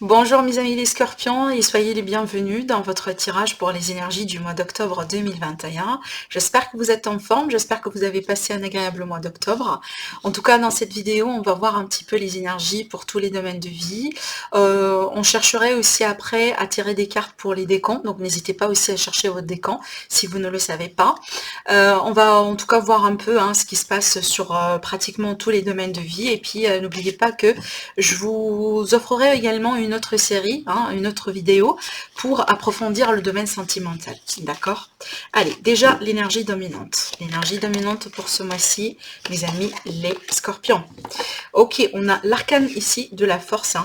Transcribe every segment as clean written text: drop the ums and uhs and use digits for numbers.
Bonjour mes amis les scorpions et soyez les bienvenus dans votre tirage pour les énergies du mois d'octobre 2021. J'espère que vous êtes en forme, j'espère que vous avez passé un agréable mois d'octobre. En tout cas, dans cette vidéo, on va voir un petit peu les énergies pour tous les domaines de vie. On chercherait aussi après à tirer des cartes pour les décans, donc n'hésitez pas aussi à chercher votre décan si vous ne le savez pas. On va en tout cas voir un peu ce qui se passe sur pratiquement tous les domaines de vie et puis n'oubliez pas que je vous offrerai également une autre série, une autre vidéo pour approfondir le domaine sentimental. D'accord? Allez, déjà l'énergie dominante. L'énergie dominante pour ce mois-ci, mes amis les scorpions. Ok, on a l'arcane ici de la force.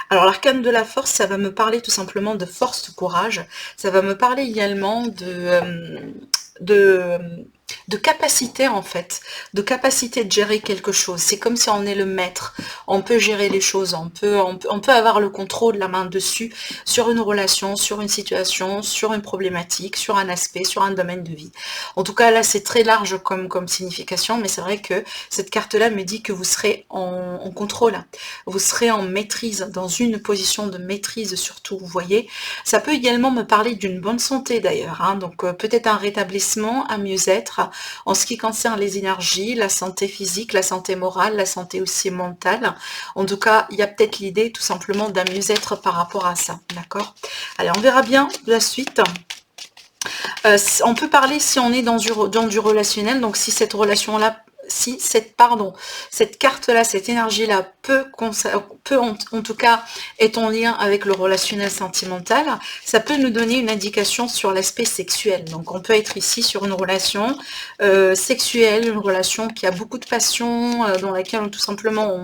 Alors l'arcane de la force, ça va me parler tout simplement de force, de courage. Ça va me parler également de capacité en fait, de capacité de gérer quelque chose. C'est comme si on est le maître, on peut gérer les choses, on peut avoir le contrôle, la main dessus, sur une relation, sur une situation, sur une problématique, sur un aspect, sur un domaine de vie. En tout cas là c'est très large comme signification, mais c'est vrai que cette carte là me dit que vous serez en contrôle, vous serez en maîtrise, dans une position de maîtrise surtout, vous voyez. Ça peut également me parler d'une bonne santé d'ailleurs, donc peut-être un rétablissement, un mieux-être, en ce qui concerne les énergies, la santé physique, la santé morale, la santé aussi mentale. En tout cas, il y a peut-être l'idée tout simplement d'un mieux-être par rapport à ça, d'accord? Allez, on verra bien la suite. On peut parler si on est dans du relationnel, donc si cette relation-là, si cette carte-là, cette énergie-là peut en tout cas être en lien avec le relationnel sentimental, ça peut nous donner une indication sur l'aspect sexuel. Donc on peut être ici sur une relation sexuelle, une relation qui a beaucoup de passion, dans laquelle tout simplement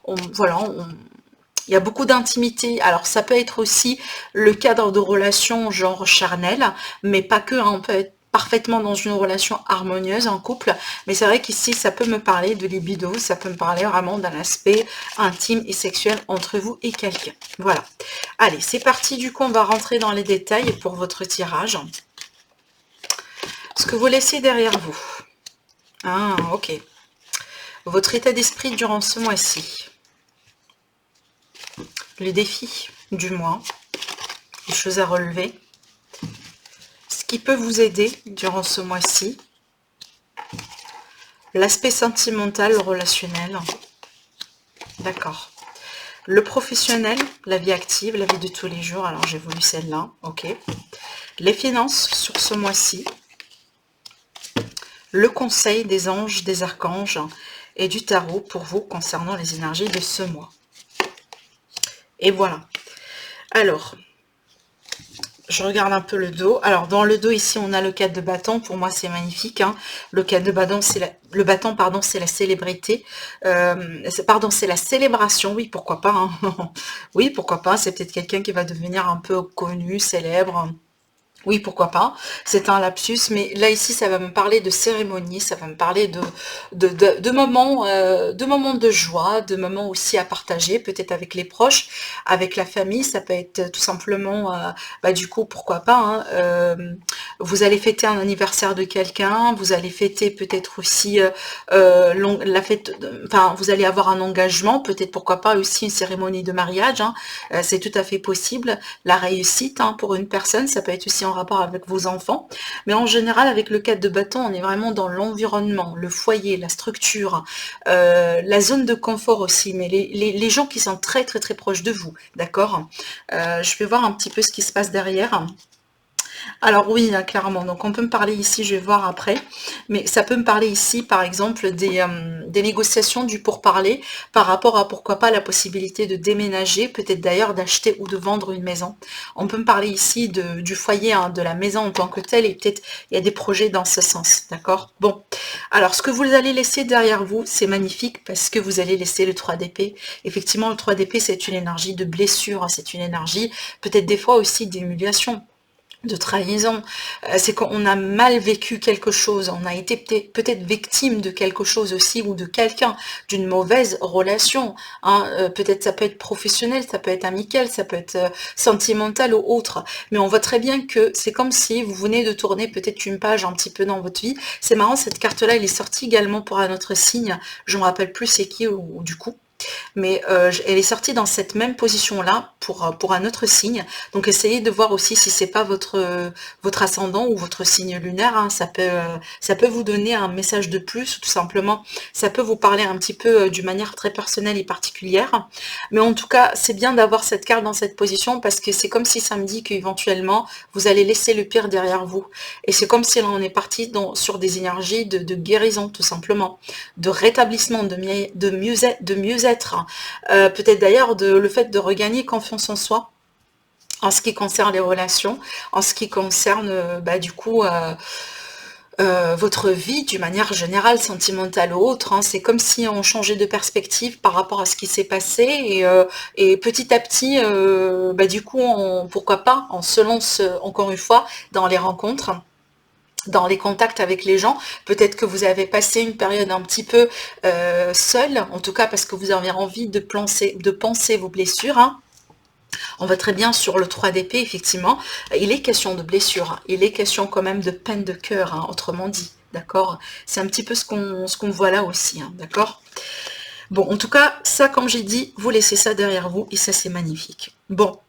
il y a beaucoup d'intimité. Alors ça peut être aussi le cadre de relation genre charnel, mais pas que, on peut être parfaitement dans une relation harmonieuse en couple, mais c'est vrai qu'ici ça peut me parler de libido, ça peut me parler vraiment d'un aspect intime et sexuel entre vous et quelqu'un. Voilà. Allez, c'est parti, du coup on va rentrer dans les détails pour votre tirage. Ce que vous laissez derrière vous. Ah, ok. Votre état d'esprit durant ce mois-ci. Les défis du mois, les choses à relever, ce qui peut vous aider durant ce mois-ci, l'aspect sentimental, relationnel, d'accord. Le professionnel, la vie active, la vie de tous les jours, alors j'ai voulu celle-là, ok. Les finances sur ce mois-ci, le conseil des anges, des archanges et du tarot pour vous concernant les énergies de ce mois. Et voilà. Alors, je regarde un peu le dos. Alors, dans le dos, ici, on a le 4 de bâton. Pour moi, c'est magnifique. Le 4 de bâton, c'est c'est la célébrité. C'est la célébration. Oui, pourquoi pas. Oui, pourquoi pas. C'est peut-être quelqu'un qui va devenir un peu connu, célèbre. Oui, pourquoi pas. C'est un lapsus, mais là ici, ça va me parler de cérémonie, ça va me parler de moments de joie, de moments aussi à partager, peut-être avec les proches, avec la famille. Ça peut être tout simplement, du coup, pourquoi pas. Vous allez fêter un anniversaire de quelqu'un, vous allez fêter peut-être aussi la fête, enfin, vous allez avoir un engagement, peut-être pourquoi pas aussi une cérémonie de mariage. C'est tout à fait possible. La réussite pour une personne, ça peut être aussi en rapport avec vos enfants, mais en général avec le 4 de bâton, on est vraiment dans l'environnement, le foyer, la structure, la zone de confort aussi, mais les gens qui sont très très très proches de vous, d'accord. Je vais voir un petit peu ce qui se passe derrière. Alors oui, clairement, donc on peut me parler ici, je vais voir après, mais ça peut me parler ici, par exemple, des négociations du pourparler par rapport à, pourquoi pas, la possibilité de déménager, peut-être d'ailleurs d'acheter ou de vendre une maison. On peut me parler ici du foyer, de la maison en tant que telle, et peut-être il y a des projets dans ce sens, d'accord. Bon, alors ce que vous allez laisser derrière vous, c'est magnifique, parce que vous allez laisser le 3 d'épée. Effectivement, le 3 d'épée, c'est une énergie de blessure, c'est une énergie, peut-être des fois aussi d'humiliation, de trahison. C'est qu'on a mal vécu quelque chose, on a été peut-être victime de quelque chose aussi, ou de quelqu'un, d'une mauvaise relation. Peut-être ça peut être professionnel, ça peut être amical, ça peut être sentimental ou autre, mais on voit très bien que c'est comme si vous venez de tourner peut-être une page un petit peu dans votre vie. C'est marrant, cette carte là elle est sortie également pour un autre signe, je me rappelle plus c'est qui, ou du coup mais elle est sortie dans cette même position-là pour un autre signe. Donc essayez de voir aussi si c'est pas votre ascendant ou votre signe lunaire, hein. Ça peut vous donner un message de plus, ou tout simplement, ça peut vous parler un petit peu d'une manière très personnelle et particulière. Mais en tout cas, c'est bien d'avoir cette carte dans cette position parce que c'est comme si ça me dit qu'éventuellement, vous allez laisser le pire derrière vous. Et c'est comme si là, on est parti sur des énergies de guérison, tout simplement, de rétablissement, de mieux-être. Peut-être d'ailleurs le fait de regagner confiance en soi en ce qui concerne les relations, en ce qui concerne du coup votre vie d'une manière générale, sentimentale ou autre, hein. C'est comme si on changeait de perspective par rapport à ce qui s'est passé et petit à petit, du coup, pourquoi pas, on se lance encore une fois dans les rencontres, dans les contacts avec les gens. Peut-être que vous avez passé une période un petit peu seule, en tout cas parce que vous avez envie de penser vos blessures, hein. On va très bien sur le 3 d'épée, effectivement. Il est question de blessure, il est question quand même de peine de cœur, hein, autrement dit, d'accord? C'est un petit peu ce qu'on voit là aussi, hein, d'accord? Bon, en tout cas, ça, comme j'ai dit, vous laissez ça derrière vous et ça, c'est magnifique. Bon,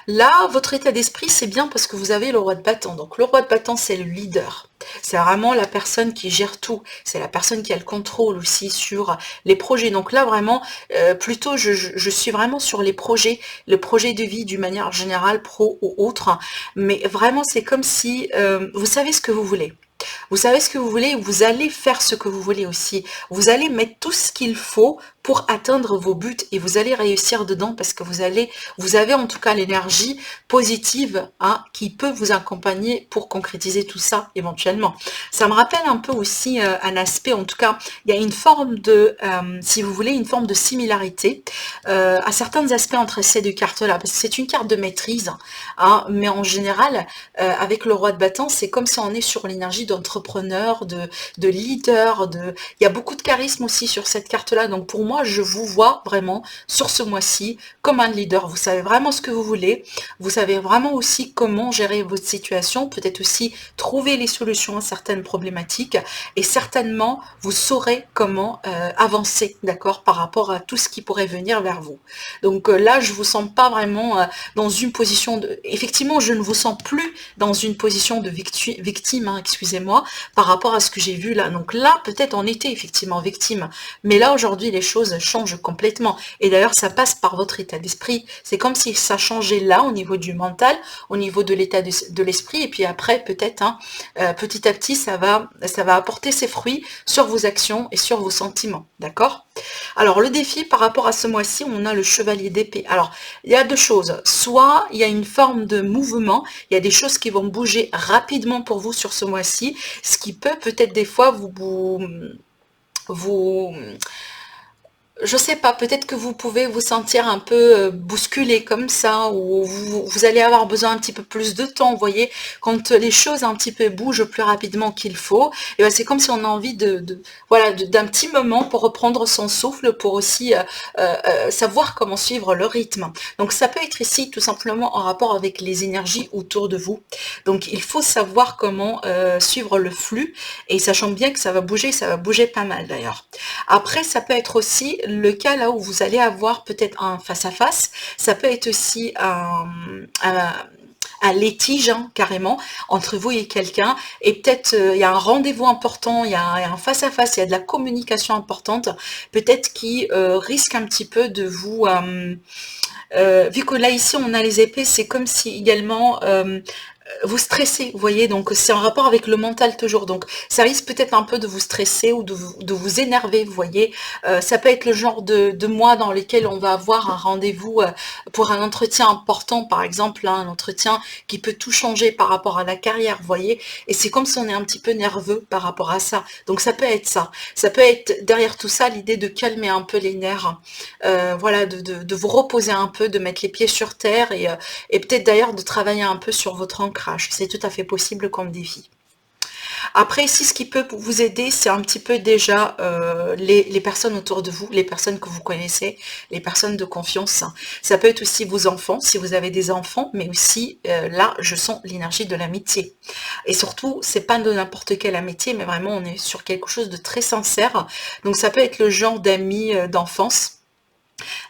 là, votre état d'esprit, c'est bien parce que vous avez le roi de bâton. Donc, le roi de bâton, c'est le leader. C'est vraiment la personne qui gère tout. C'est la personne qui a le contrôle aussi sur les projets. Donc là, vraiment, plutôt, je suis vraiment sur les projets, le projet de vie d'une manière générale, pro ou autre. Mais vraiment, c'est comme si vous savez ce que vous voulez. Vous savez ce que vous voulez, vous allez faire ce que vous voulez aussi. Vous allez mettre tout ce qu'il faut pour atteindre vos buts et vous allez réussir dedans parce que vous avez en tout cas l'énergie positive, hein, qui peut vous accompagner pour concrétiser tout ça éventuellement. Ça me rappelle un peu aussi un aspect, en tout cas, il y a une forme de, si vous voulez, une forme de similarité à certains aspects entre ces deux cartes-là, parce que c'est une carte de maîtrise, hein, mais en général, avec le roi de bâton, c'est comme si on est sur l'énergie d'entrepreneur, de leader, il y a beaucoup de charisme aussi sur cette carte-là, donc pour moi, je vous vois vraiment sur ce mois-ci comme un leader. Vous savez vraiment ce que vous voulez, vous savez vraiment aussi comment gérer votre situation, peut-être aussi trouver les solutions à certaines problématiques, et certainement, vous saurez comment avancer, d'accord, par rapport à tout ce qui pourrait venir vers vous. Donc là, je vous sens pas vraiment dans une position de... Effectivement, je ne vous sens plus dans une position de victime, hein, excusez-moi, par rapport à ce que j'ai vu là. Donc là, peut-être on était effectivement victime, mais là, aujourd'hui, les choses changent complètement. Et d'ailleurs, ça passe par votre état d'esprit. C'est comme si ça changeait là, au niveau du mental, au niveau de l'état de l'esprit, et puis après, peut-être, hein, petit à petit, ça va apporter ses fruits sur vos actions et sur vos sentiments, d'accord? Alors, le défi par rapport à ce mois-ci, on a le chevalier d'épée. Alors, il y a deux choses. Soit il y a une forme de mouvement, il y a des choses qui vont bouger rapidement pour vous sur ce mois-ci, ce qui peut peut-être des fois vous je sais pas, peut-être que vous pouvez vous sentir un peu bousculé comme ça, ou vous allez avoir besoin un petit peu plus de temps, vous voyez, quand les choses un petit peu bougent plus rapidement qu'il faut, et ben c'est comme si on a envie voilà, d'un petit moment pour reprendre son souffle, pour aussi savoir comment suivre le rythme. Donc ça peut être ici tout simplement en rapport avec les énergies autour de vous. Donc il faut savoir comment suivre le flux, et sachant bien que ça va bouger pas mal d'ailleurs. Après, ça peut être aussi le cas là où vous allez avoir peut-être un face-à-face, ça peut être aussi un litige, hein, carrément, entre vous et quelqu'un, et peut-être il y a un rendez-vous important, il y a un face-à-face, il y a de la communication importante, peut-être qui risque un petit peu de vous... vu que là, ici, on a les épées, c'est comme si également... vous stressez, vous voyez, donc c'est en rapport avec le mental toujours, donc ça risque peut-être un peu de vous stresser ou de vous énerver, vous voyez. Ça peut être le genre de mois dans lequel on va avoir un rendez-vous pour un entretien important, par exemple, hein, un entretien qui peut tout changer par rapport à la carrière, vous voyez, et c'est comme si on est un petit peu nerveux par rapport à ça, donc ça peut être ça. Ça peut être derrière tout ça l'idée de calmer un peu les nerfs, voilà, de vous reposer un peu, de mettre les pieds sur terre, et peut-être d'ailleurs de travailler un peu sur votre ancrage. C'est tout à fait possible comme défi. Après, ici, ce qui peut vous aider, c'est un petit peu déjà les personnes autour de vous, les personnes que vous connaissez, les personnes de confiance. Ça peut être aussi vos enfants, si vous avez des enfants, mais aussi, là, je sens l'énergie de l'amitié. Et surtout, c'est pas de n'importe quelle amitié, mais vraiment, on est sur quelque chose de très sincère. Donc, ça peut être le genre d'amis d'enfance,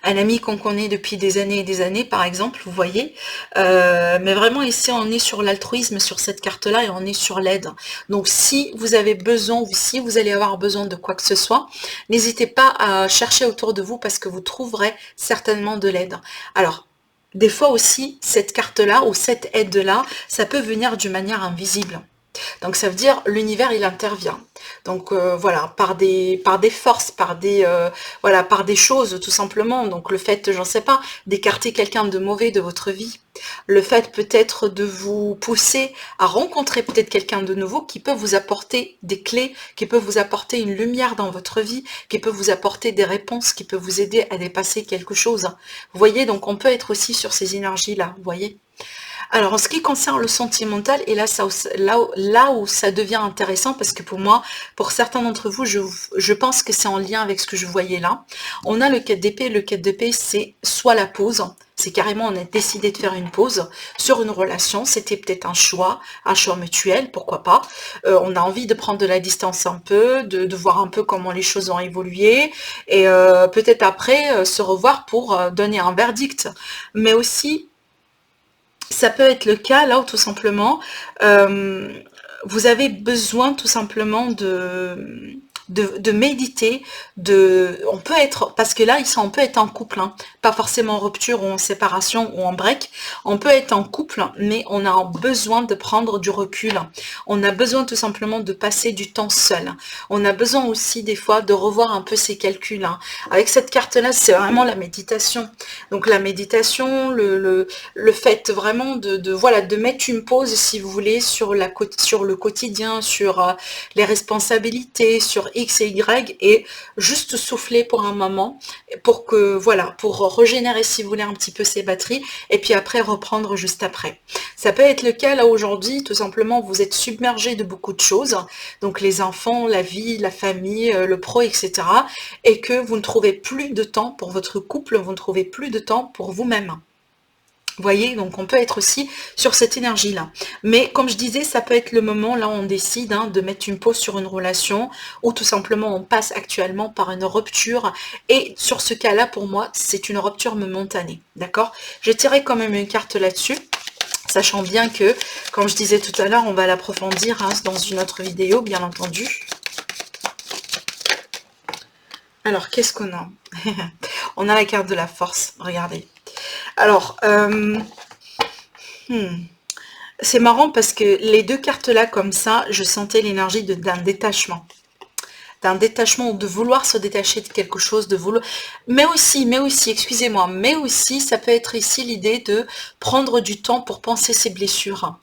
Un ami qu'on connaît depuis des années et des années, par exemple, vous voyez. Mais vraiment, ici, on est sur l'altruisme, sur cette carte-là, et on est sur l'aide. Donc, si vous avez besoin, ou si vous allez avoir besoin de quoi que ce soit, n'hésitez pas à chercher autour de vous, parce que vous trouverez certainement de l'aide. Alors, des fois aussi, cette carte-là, ou cette aide-là, ça peut venir d'une manière invisible. Donc ça veut dire l'univers il intervient. Donc voilà, par des forces, voilà, par des choses tout simplement. Donc le fait, j'en sais pas, d'écarter quelqu'un de mauvais de votre vie, le fait peut-être de vous pousser à rencontrer peut-être quelqu'un de nouveau qui peut vous apporter des clés, qui peut vous apporter une lumière dans votre vie, qui peut vous apporter des réponses, qui peut vous aider à dépasser quelque chose. Vous voyez, donc on peut être aussi sur ces énergies-là, vous voyez. Alors, en ce qui concerne le sentimental, et là, là où ça devient intéressant, parce que pour moi, pour certains d'entre vous, je pense que c'est en lien avec ce que je voyais là. On a le 4 d'épée. Le 4 d'épée, c'est soit la pause, c'est carrément on a décidé de faire une pause sur une relation, c'était peut-être un choix mutuel, pourquoi pas. On a envie de prendre de la distance un peu, de voir un peu comment les choses ont évolué, et peut-être après se revoir pour donner un verdict. Mais aussi, ça peut être le cas là où tout simplement vous avez besoin tout simplement de méditer, on peut être, parce que là on peut être en couple, hein, pas forcément en rupture ou en séparation ou en break, on peut être en couple, mais on a besoin de prendre du recul, on a besoin tout simplement de passer du temps seul, on a besoin aussi des fois de revoir un peu ses calculs, hein. Avec cette carte là, c'est vraiment la méditation, donc la méditation, le fait vraiment voilà, de mettre une pause si vous voulez sur le quotidien, sur les responsabilités, sur X et Y, et juste souffler pour un moment pour que voilà, pour régénérer si vous voulez un petit peu ses batteries, et puis après reprendre juste après. Ça peut être le cas là aujourd'hui, tout simplement vous êtes submergé de beaucoup de choses, donc les enfants, la vie, la famille, le pro, etc., et que vous ne trouvez plus de temps pour votre couple, vous ne trouvez plus de temps pour vous-même. Vous voyez, donc on peut être aussi sur cette énergie-là. Mais comme je disais, ça peut être le moment, là on décide de mettre une pause sur une relation, ou tout simplement on passe actuellement par une rupture. Et sur ce cas-là, pour moi, c'est une rupture momentanée. D'accord? J'ai tiré quand même une carte là-dessus, sachant bien que, comme je disais tout à l'heure, on va l'approfondir dans une autre vidéo, bien entendu. Alors, qu'est-ce qu'on a? On a la carte de la force, regardez. Alors, c'est marrant parce que les deux cartes là, comme ça, je sentais l'énergie d'un détachement. D'un détachement, ou de vouloir se détacher de quelque chose, de vouloir... Mais aussi, excusez-moi, mais aussi, ça peut être ici l'idée de prendre du temps pour penser ses blessures.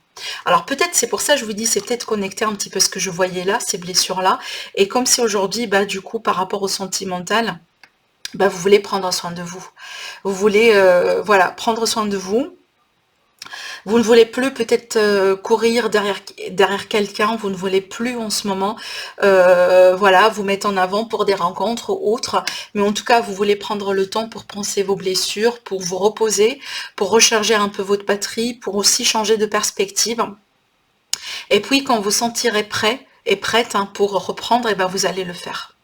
Alors peut-être, c'est pour ça que je vous dis, c'est peut-être connecté un petit peu ce que je voyais là, ces blessures-là. Et comme si aujourd'hui, du coup, par rapport au sentimental, vous voulez prendre soin de vous. Vous voulez, voilà, prendre soin de vous. Vous ne voulez plus peut-être courir derrière quelqu'un, vous ne voulez plus en ce moment, voilà, vous mettre en avant pour des rencontres ou autres, mais en tout cas, vous voulez prendre le temps pour penser vos blessures, pour vous reposer, pour recharger un peu votre batterie, pour aussi changer de perspective. Et puis, quand vous sentirez prêt et prête pour reprendre, vous allez le faire.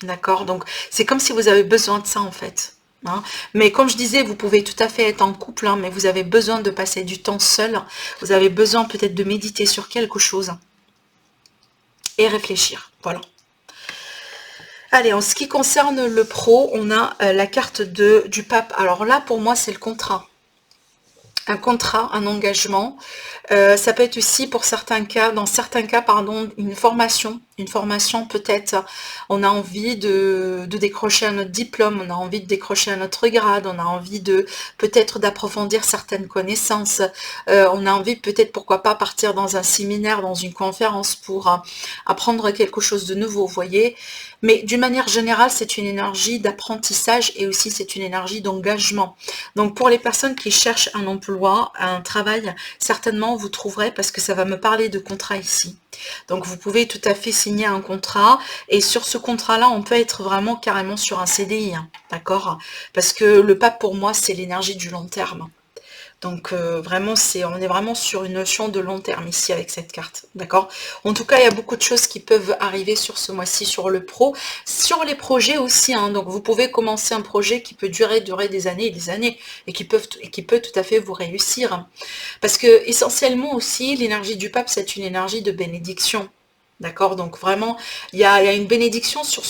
D'accord? Donc, c'est comme si vous avez besoin de ça, en fait. Mais comme je disais, vous pouvez tout à fait être en couple, mais vous avez besoin de passer du temps seul. Vous avez besoin peut-être de méditer sur quelque chose et réfléchir. Voilà. Allez, en ce qui concerne le pro, on a la carte du pape. Alors là, pour moi, c'est le contrat. Un contrat, un engagement. Ça peut être aussi pour certains cas, dans certains cas, pardon, une formation peut-être. On a envie de décrocher un autre diplôme, on a envie de décrocher un autre grade, on a envie de peut-être d'approfondir certaines connaissances. On a envie peut-être, pourquoi pas, partir dans un séminaire, dans une conférence pour apprendre quelque chose de nouveau, vous voyez. Mais d'une manière générale, c'est une énergie d'apprentissage et aussi c'est une énergie d'engagement. Donc pour les personnes qui cherchent un emploi, un travail, certainement vous trouverez, parce que ça va me parler de contrat ici. Donc vous pouvez tout à fait signer un contrat, et sur ce contrat-là, on peut être vraiment carrément sur un CDI, d'accord? Parce que le pape pour moi, c'est l'énergie du long terme. Donc vraiment, on est vraiment sur une notion de long terme ici avec cette carte, d'accord? En tout cas, il y a beaucoup de choses qui peuvent arriver sur ce mois-ci, sur le pro, sur les projets aussi, hein. Donc vous pouvez commencer un projet qui peut durer des années et des années, et qui peut tout à fait vous réussir. Parce que essentiellement aussi, l'énergie du pape, c'est une énergie de bénédiction, d'accord? Donc vraiment, il y a une bénédiction sur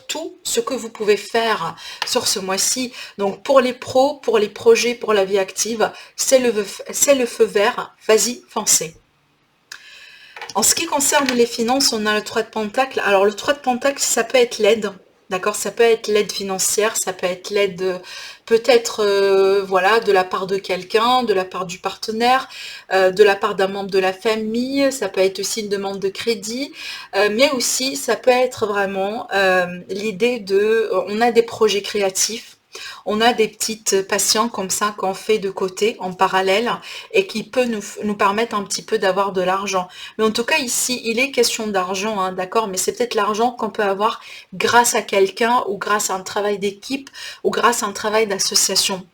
tout ce que vous pouvez faire sur ce mois-ci. Donc pour les pros, pour les projets, pour la vie active, c'est le feu vert, vas-y, foncez. En ce qui concerne les finances, on a le 3 de Pentacle. Alors le 3 de Pentacle, ça peut être l'aide, d'accord? Ça peut être l'aide financière, ça peut être l'aide peut-être voilà, de la part de quelqu'un, de la part du partenaire, de la part d'un membre de la famille, ça peut être aussi une demande de crédit, mais aussi ça peut être vraiment l'idée de, on a des projets créatifs, on a des petites passions comme ça qu'on fait de côté, en parallèle, et qui peut nous permettre un petit peu d'avoir de l'argent. Mais en tout cas, ici, il est question d'argent, hein, d'accord, mais c'est peut-être l'argent qu'on peut avoir grâce à quelqu'un, ou grâce à un travail d'équipe, ou grâce à un travail d'association.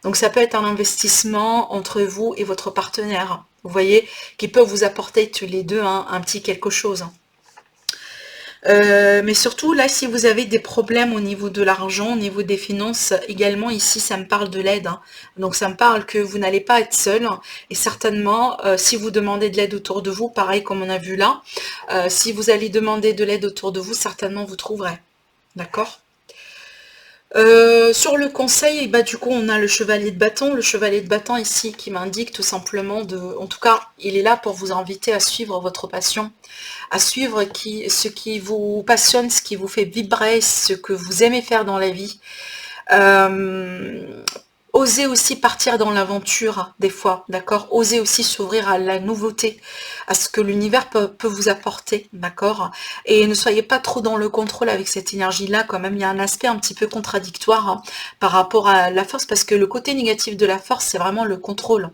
Donc ça peut être un investissement entre vous et votre partenaire, vous voyez, qui peut vous apporter tous les deux un petit quelque chose. Mais surtout, là, si vous avez des problèmes au niveau de l'argent, au niveau des finances, également, ici, ça me parle de l'aide, hein. Donc, ça me parle que vous n'allez pas être seul. Et certainement, si vous demandez de l'aide autour de vous, pareil comme on a vu là, si vous allez demander de l'aide autour de vous, certainement, vous trouverez. D'accord ? Sur le conseil, bah, du coup, on a le chevalier de bâton. Le chevalier de bâton ici qui m'indique tout simplement en tout cas, il est là pour vous inviter à suivre votre passion, à suivre ce qui vous passionne, ce qui vous fait vibrer, ce que vous aimez faire dans la vie. Osez aussi partir dans l'aventure des fois, d'accord? Osez aussi s'ouvrir à la nouveauté, à ce que l'univers peut vous apporter, d'accord? Et ne soyez pas trop dans le contrôle avec cette énergie-là, quand même. Il y a un aspect un petit peu contradictoire, hein, par rapport à la force, parce que le côté négatif de la force, c'est vraiment le contrôle.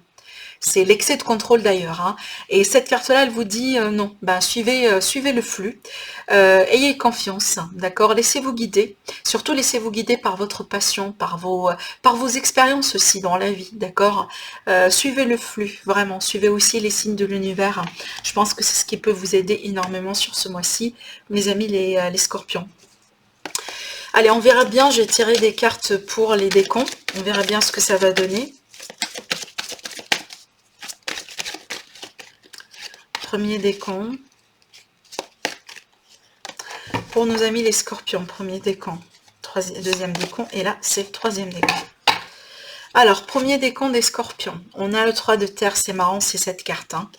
C'est l'excès de contrôle d'ailleurs, hein. Et cette carte-là, elle vous dit non, ben, suivez le flux, ayez confiance, d'accord? Laissez-vous guider, surtout laissez-vous guider par votre passion, par vos expériences aussi dans la vie, d'accord? Suivez le flux, vraiment, suivez aussi les signes de l'univers. Je pense que c'est ce qui peut vous aider énormément sur ce mois-ci, mes amis les scorpions. Allez, on verra bien, j'ai tiré des cartes pour les décomptes, on verra bien ce que ça va donner. Premier décompte. Pour nos amis les scorpions, premier décompte. Deuxième décompte. Et là, c'est le troisième décompte. Alors, premier décompte des scorpions. On a le 3 de terre, c'est marrant, c'est cette carte, hein.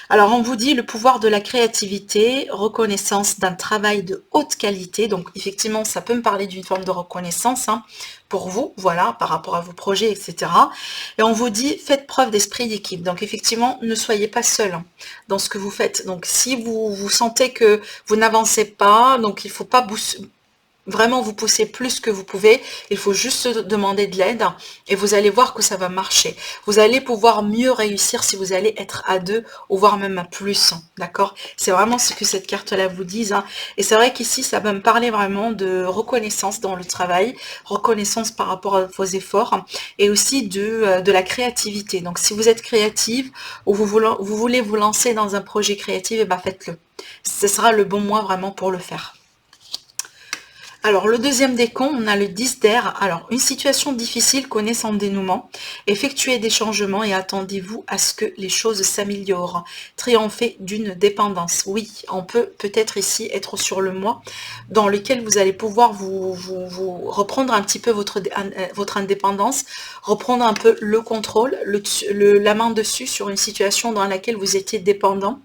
Alors, on vous dit le pouvoir de la créativité, reconnaissance d'un travail de haute qualité. Donc, effectivement, ça peut me parler d'une forme de reconnaissance, hein, pour vous, voilà, par rapport à vos projets, etc. Et on vous dit, faites preuve d'esprit d'équipe. Donc, effectivement, ne soyez pas seul, hein, dans ce que vous faites. Donc, si vous sentez que vous n'avancez pas, donc il ne faut pas vraiment vous poussez plus que vous pouvez, il faut juste demander de l'aide et vous allez voir que ça va marcher. Vous allez pouvoir mieux réussir si vous allez être à 2 ou voire même à plus, d'accord? C'est vraiment ce que cette carte-là vous dit, hein. Et c'est vrai qu'ici, ça va me parler vraiment de reconnaissance dans le travail, reconnaissance par rapport à vos efforts et aussi de la créativité. Donc, si vous êtes créative ou vous voulez vous lancer dans un projet créatif, et ben faites-le. Ce sera le bon mois vraiment pour le faire. Alors, le deuxième décompte, on a le 10 d'air. Alors, une situation difficile connaît son dénouement. Effectuez des changements et attendez-vous à ce que les choses s'améliorent. Triompher d'une dépendance. Oui, on peut peut-être ici être sur le mois dans lequel vous allez pouvoir vous reprendre un petit peu votre indépendance, reprendre un peu le contrôle, la main dessus sur une situation dans laquelle vous étiez dépendant.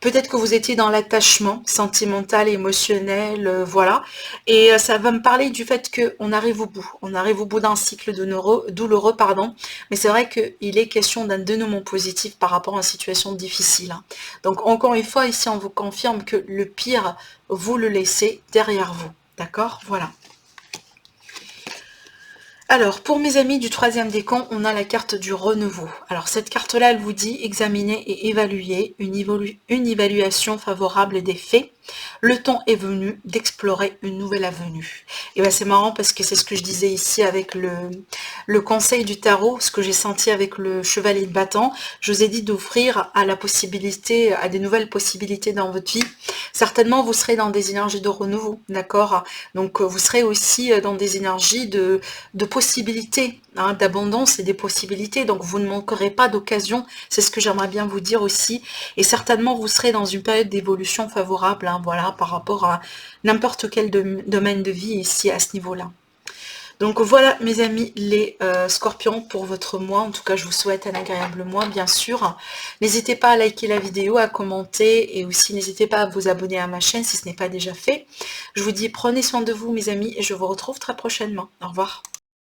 Peut-être que vous étiez dans l'attachement sentimental, émotionnel, voilà. Et ça va me parler du fait qu'on arrive au bout. On arrive au bout d'un cycle douloureux, pardon. Mais c'est vrai qu'il est question d'un dénouement positif par rapport à une situation difficile, hein. Donc, encore une fois, ici, on vous confirme que le pire, vous le laissez derrière vous. D'accord? Voilà. Alors, pour mes amis du troisième décompte, on a la carte du renouveau. Alors, cette carte-là, elle vous dit examiner et évaluer une évaluation favorable des faits. Le temps est venu d'explorer une nouvelle avenue. Et bien, c'est marrant parce que c'est ce que je disais ici avec le conseil du tarot, ce que j'ai senti avec le chevalier de bâton, je vous ai dit d'ouvrir à la possibilité, à des nouvelles possibilités dans votre vie. Certainement, vous serez dans des énergies de renouveau, d'accord? Donc, vous serez aussi dans des énergies de possibilités, hein, d'abondance et des possibilités. Donc, vous ne manquerez pas d'occasion. C'est ce que j'aimerais bien vous dire aussi. Et certainement, vous serez dans une période d'évolution favorable, hein, voilà, par rapport à n'importe quel domaine de vie ici, à ce niveau-là. Donc voilà mes amis les scorpions pour votre mois. En tout cas je vous souhaite un agréable mois bien sûr. N'hésitez pas à liker la vidéo, à commenter et aussi n'hésitez pas à vous abonner à ma chaîne si ce n'est pas déjà fait. Je vous dis prenez soin de vous mes amis et je vous retrouve très prochainement. Au revoir.